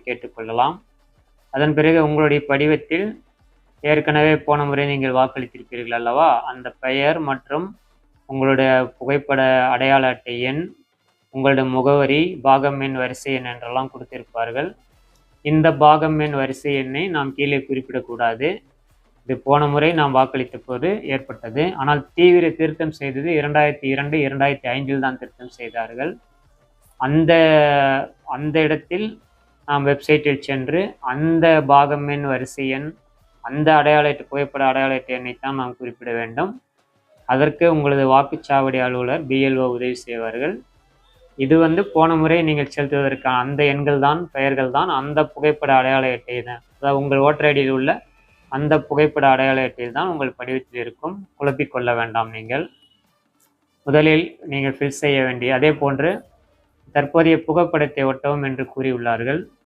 கேட்டுக்கொள்ளலாம். அதன் பிறகு உங்களுடைய படிவத்தில் ஏற்கனவே போன முறை நீங்கள் வாக்களித்திருப்பீர்கள் அல்லவா, அந்த பெயர் மற்றும் உங்களுடைய புகைப்பட அடையாள அட்டை எண், உங்களுடைய முகவரி, பாகம் எண், வரிசை எண் என்றெல்லாம் கொடுத்திருப்பார்கள். இந்த பாகம் எண், வரிசை எண்ணை நாம் கீழே குறிப்பிடக்கூடாது. இது போன முறை நாம் வாக்களித்த போது ஏற்பட்டது. ஆனால் தீவிர திருத்தம் செய்தது 2002, 2005 தான் திருத்தம் செய்தார்கள். அந்த அந்த இடத்தில் நாம் வெப்சைட்டில் சென்று அந்த பாகம் எண், வரிசை எண், அந்த அடையாள அட்டை, புகைப்பட அடையாள அட்டை எண்ணைத்தான் நாம் குறிப்பிட வேண்டும். அதற்கு உங்களது வாக்குச்சாவடி அலுவலர் BLO உதவி செய்வார்கள். இது போன முறை நீங்கள் செலுத்துவதற்கான அந்த எண்கள் தான், பெயர்கள் தான், அந்த புகைப்பட அடையாள அட்டை தான். அதாவது உங்கள் ஓட்டர் ஐடியில் உள்ள அந்த புகைப்பட அடையாள அட்டையில் தான் உங்கள் படிவத்தில் இருக்கும். குழப்பிக்கொள்ள வேண்டாம். நீங்கள் முதலில் நீங்கள் ஃபில் செய்ய வேண்டிய அதே போன்று தற்போதைய புகைப்படத்தை ஒட்டவும் என்று கூறியுள்ளார்கள்.